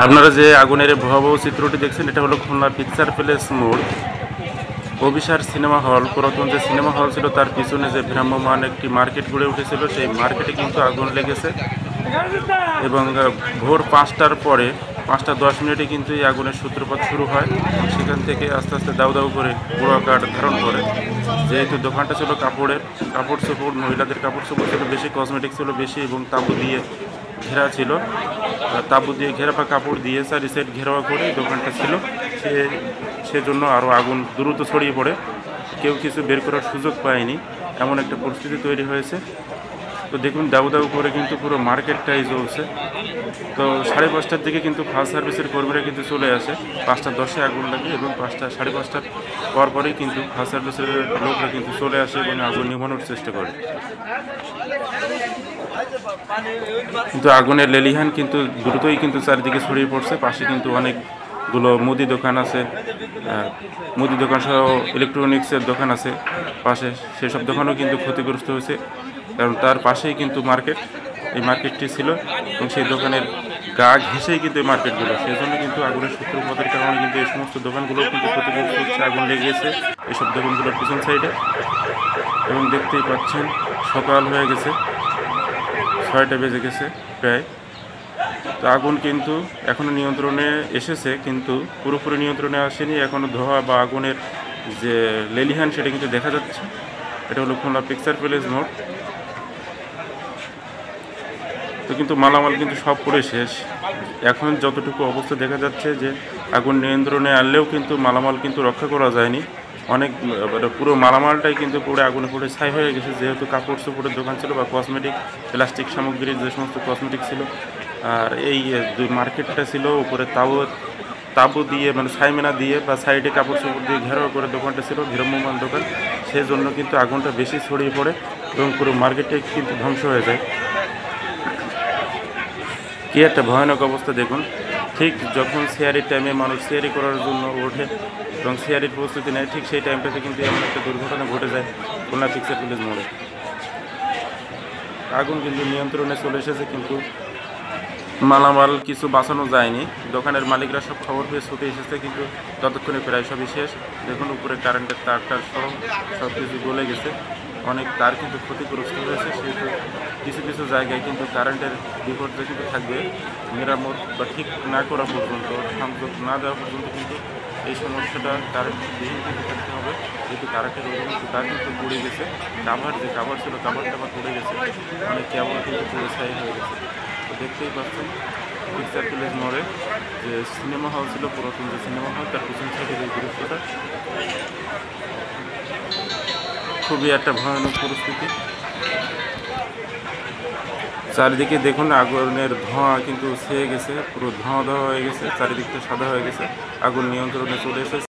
আপনারা যে আগুনের ভয়াবহ চিত্রটি দেখছেন এটা হলো খুলনা পিকচার প্যালেস মোড় অভিসার সিনেমা হল। পুরাতন যে সিনেমা হল ছিল তার পিছনে যে ভ্রাম্যমান একটি মার্কেট গড়ে উঠেছিল সেই মার্কেটে কিন্তু আগুন লেগেছে এবং ভোর 5টার পরে 5টা 10 মিনিটে কিন্তু এই আগুনের সূত্রপাত শুরু হয়। সেখান থেকে আস্তে আস্তে দাউ দাউ করে পুরো আকার ধারণ করে। যেহেতু দোকানটা ছিল কাপড়ের, কাপড় চোপড়, মহিলাদের কাপড় চোপড় ছিল বেশি, কসমেটিক্স ছিল বেশি এবং তাঁবু দিয়ে ঘেরা ছিল। তাঁবু দিয়ে ঘেরা বা কাপড় দিয়ে চারি সাইড ঘেরাওয়া করে দোকানটা ছিল। সেজন্য আরও আগুন দ্রুত ছড়িয়ে পড়ে, কেউ কিছু বের করার সুযোগ পায়নি, এমন একটা পরিস্থিতি তৈরি হয়েছে। তো দেখুন দাউ দাউ করে কিন্তু পুরো মার্কেটটাই জ্বলছে। তো 5:30টার দিকে কিন্তু ফায়ার সার্ভিসের কর্মীরা কিন্তু চলে আসে। 5টা 10-এ আগুন লাগে এবং 5টা 5:30টার পরপরই কিন্তু ফায়ার সার্ভিসের লোকরা কিন্তু চলে আসে এবং আগুন নিভানোর চেষ্টা করে। কিন্তু আগুনের লেলিহান কিন্তু দ্রুতই কিন্তু চারিদিকে ছড়িয়ে পড়ছে। পাশে কিন্তু অনেকগুলো মুদি দোকান আছে, মুদি দোকান সহ ইলেকট্রনিক্সের দোকান আছে পাশে, সেসব দোকানও কিন্তু ক্ষতিগ্রস্ত হয়েছে। কারণ তার পাশেই কিন্তু মার্কেট, এই মার্কেটটি ছিল এবং সেই দোকানের গা ঘেঁষেই কিন্তু এই মার্কেটগুলো, সেই জন্য কিন্তু আগুনের সূত্রপাতের কারণে কিন্তু এই সমস্ত দোকানগুলো কিন্তু ক্ষতিগ্রস্ত হচ্ছে। আগুন লেগেছে এইসব দোকানগুলোর পিছন সাইডে এবং দেখতেই পাচ্ছেন সকাল হয়ে গেছে, 6টা বেজে গেছে প্রায়। তো আগুন কিন্তু এখনও নিয়ন্ত্রণে এসেছে, কিন্তু পুরোপুরি নিয়ন্ত্রণে আসেনি এখনও। ধোঁয়া বা আগুনের যে লেলিহান সেটা কিন্তু দেখা যাচ্ছে। এটা হলো খুলনা পিকচার প্যালেস মোড়। তো কিন্তু মালামাল কিন্তু সব পড়ে শেষ। এখন যতটুকু অবস্থা দেখা যাচ্ছে যে আগুন নিয়ন্ত্রণে আনলেও কিন্তু মালামাল কিন্তু রক্ষা করা যায়নি। অনেক পুরো মালামালটাই কিন্তু পুরো আগুনে পুড়ে ছাই হয়ে গেছে, যেহেতু কাপড় চোপড়ের দোকান ছিল বা কসমেটিক প্লাস্টিক সামগ্রীর যে সমস্ত কসমেটিক ছিল। আর এই মার্কেটটা ছিল উপরে তাঁবু দিয়ে, মানে ছাইমেনা দিয়ে বা সাইডে কাপড় চোপড় দিয়ে ঘেরাও করে দোকানটা ছিল, ভ্রাম্যমান দোকান। সেই জন্য কিন্তু আগুনটা বেশি ছড়িয়ে পড়ে এবং পুরো মার্কেটটাই কিন্তু ধ্বংস হয়ে যায়। কী একটা ভয়ানক অবস্থা দেখুন। ঠিক যখন সিয়ারির টাইমে মানুষ সিয়ারি করার জন্য ওঠে এবং সিয়ারির প্রস্তুতি নেয়, ঠিক সেই টাইমটাতে কিন্তু এমন একটা দুর্ঘটনা ঘটে যায় খুলনা পিকচার প্যালেস মোড়ে। আগুন কিন্তু নিয়ন্ত্রণে চলে এসেছে, কিন্তু মালামাল কিছু বাঁচানো যায়নি। দোকানের মালিকরা সব খবর পেয়ে ছুটে এসেছে, কিন্তু ততক্ষণে প্রায় সবই শেষ। দেখুন উপরে কারেন্টের তারটার সহ সব কিছু গলে গেছে, অনেক তার কিন্তু ক্ষতিগ্রস্ত হয়েছে। সেহেতু কিছু কিছু জায়গায় কিন্তু কারেন্টের বিপর্যয় কিন্তু থাকবে। মেরামত বা ঠিক না করা পর্যন্ত, সংযোগ না দেওয়া পর্যন্ত কিন্তু এই সমস্যাটা কারেন্ট বিহীন কিন্তু থাকতে হবে। যেহেতু কারেন্টের অধিকাংশ তার কিন্তু পড়ে গেছে, যে কাভার ছিল কাভারটা আবার পড়ে গেছে, অনেক কেবল কিন্তু পুরো ছাই হয়ে গেছে। তো দেখতেই পাচ্ছেন পিকচার প্যালেস মোড়ে যে সিনেমা হল ছিল, পুরাতন যে সিনেমা হল, তার পিছন সাইডের এই দৃশ্যটা খুবই একটা ভয়ানক পরিস্থিতি। চারিদিকে দেখুন আগুনের ধোঁয়া কিন্তু ছেয়ে গেছে, পুরো ধোঁয়া হয়ে গেছে, চারিদিকটা সাদা হয়ে গেছে। আগুন নিয়ন্ত্রণে চলে এসেছে।